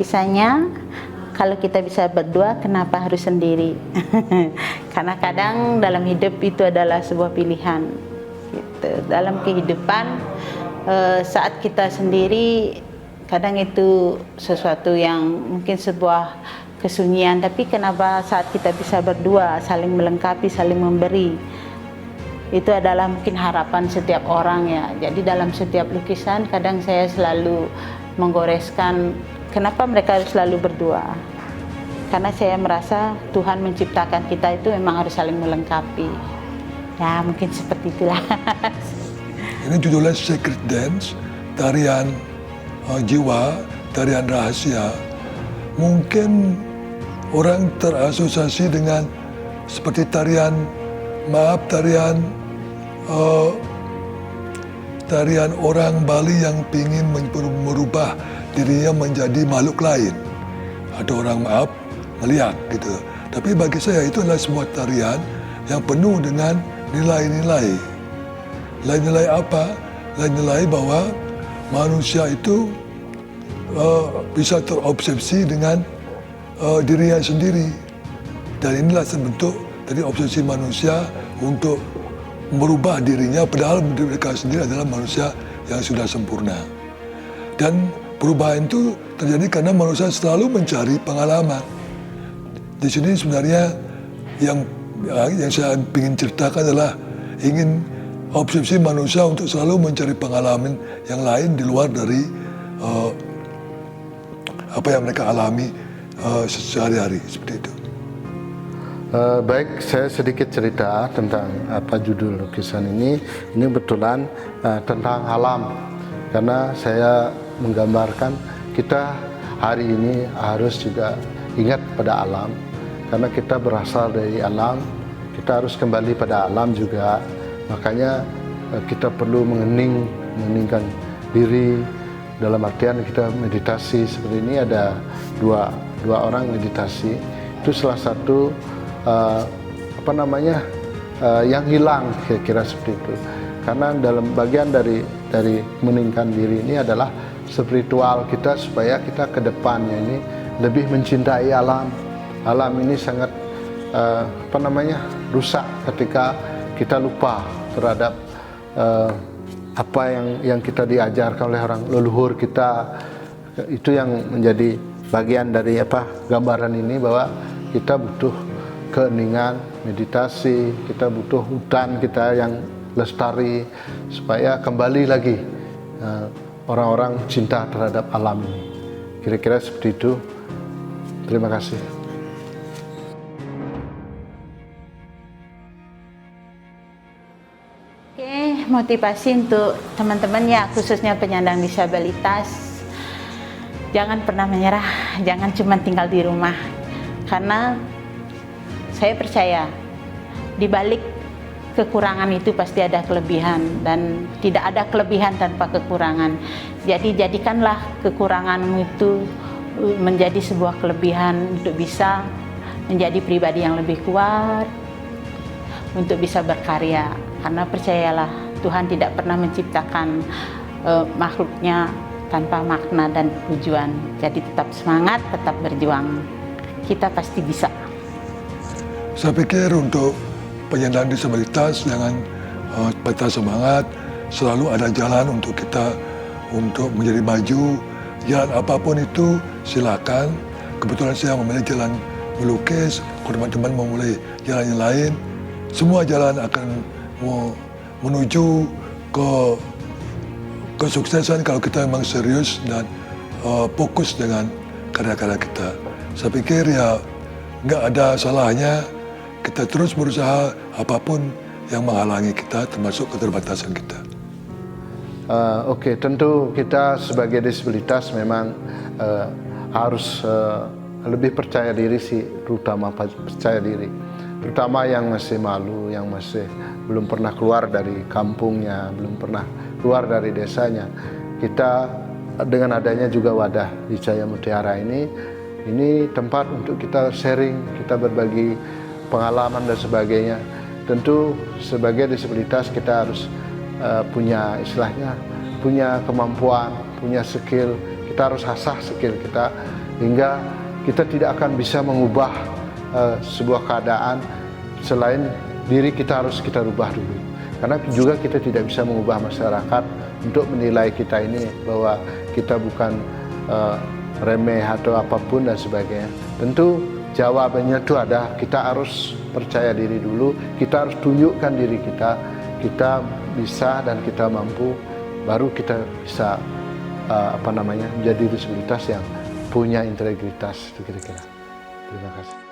lukisannya, kalau kita bisa berdua, kenapa harus sendiri? Karena kadang dalam hidup itu adalah sebuah pilihan. Gitu. Dalam kehidupan, saat kita sendiri, kadang itu sesuatu yang mungkin sebuah kesunyian. Tapi kenapa saat kita bisa berdua, saling melengkapi, saling memberi? Itu adalah mungkin harapan setiap orang ya. Jadi dalam setiap lukisan, kadang saya selalu menggoreskan kenapa mereka harus selalu berdua. Karena saya merasa Tuhan menciptakan kita itu memang harus saling melengkapi. Ya mungkin seperti itulah. Ini judulnya Sacred Dance, tarian jiwa, tarian rahasia. Mungkin orang terasosiasi dengan seperti tarian orang Bali yang ingin merubah dirinya menjadi makhluk lain. Ada orang melihat gitu. Tapi bagi saya itu adalah sebuah tarian yang penuh dengan nilai-nilai. Nilai-nilai apa? Nilai-nilai bahwa manusia itu bisa terobsesi dengan dirinya sendiri. Dan inilah sebentuk dari obsesi manusia untuk merubah dirinya, padahal mereka sendiri adalah manusia yang sudah sempurna. Dan perubahan itu terjadi karena manusia selalu mencari pengalaman. Di sini sebenarnya yang saya ingin ceritakan adalah ingin obsesi manusia untuk selalu mencari pengalaman yang lain di luar dari apa yang mereka alami sehari-hari, seperti itu. Baik, saya sedikit cerita tentang apa judul lukisan ini. Ini kebetulan tentang alam, karena saya menggambarkan kita hari ini harus juga ingat pada alam, karena kita berasal dari alam, kita harus kembali pada alam juga. Makanya kita perlu mengeningkan diri, dalam artian kita meditasi. Seperti ini ada dua orang meditasi, itu salah satu yang hilang, kira-kira seperti itu. Karena dalam bagian dari meningkatkan diri ini adalah spiritual kita, supaya kita ke depannya ini lebih mencintai alam. Alam ini sangat rusak ketika kita lupa terhadap apa yang kita diajarkan oleh orang leluhur kita. Itu yang menjadi bagian dari gambaran ini, bahwa kita butuh keheningan, meditasi, kita butuh hutan kita yang lestari, supaya kembali lagi orang-orang cinta terhadap alam ini. Kira-kira seperti itu. Terima kasih. Oke, motivasi untuk teman-teman ya, khususnya penyandang disabilitas. Jangan pernah menyerah, jangan cuma tinggal di rumah. Karena saya percaya di balik kekurangan itu pasti ada kelebihan, dan tidak ada kelebihan tanpa kekurangan. Jadi jadikanlah kekuranganmu itu menjadi sebuah kelebihan untuk bisa menjadi pribadi yang lebih kuat, untuk bisa berkarya. Karena percayalah, Tuhan tidak pernah menciptakan makhluknya tanpa makna dan tujuan. Jadi tetap semangat, tetap berjuang. Kita pasti bisa. Saya pikir untuk penyandang disabilitas jangan patah semangat, selalu ada jalan untuk kita untuk menjadi maju. Jalan apapun itu silakan. Kebetulan saya memilih jalan melukis, teman-teman memulai jalan yang lain. Semua jalan akan menuju ke kesuksesan kalau kita memang serius dan fokus dengan karya-karya kita. Saya pikir ya nggak ada salahnya kita terus berusaha apapun yang menghalangi kita, termasuk keterbatasan kita. Oke, tentu kita sebagai disabilitas memang harus lebih percaya diri sih, terutama percaya diri. Terutama yang masih malu, yang masih belum pernah keluar dari kampungnya, belum pernah keluar dari desanya. Kita dengan adanya juga wadah di Cahaya Mutiara ini tempat untuk kita sharing, kita berbagi pengalaman dan sebagainya. Tentu sebagai disabilitas kita harus punya istilahnya, punya kemampuan, punya skill. Kita harus asah skill kita hingga kita tidak akan bisa mengubah sebuah keadaan selain diri kita harus kita rubah dulu. Karena juga kita tidak bisa mengubah masyarakat untuk menilai kita ini bahwa kita bukan remeh atau apapun dan sebagainya. Tentu jawabannya itu ada, kita harus percaya diri dulu, kita harus tunjukkan diri kita bisa dan kita mampu, baru kita bisa menjadi disabilitas yang punya integritas, kira-kira. Terima kasih.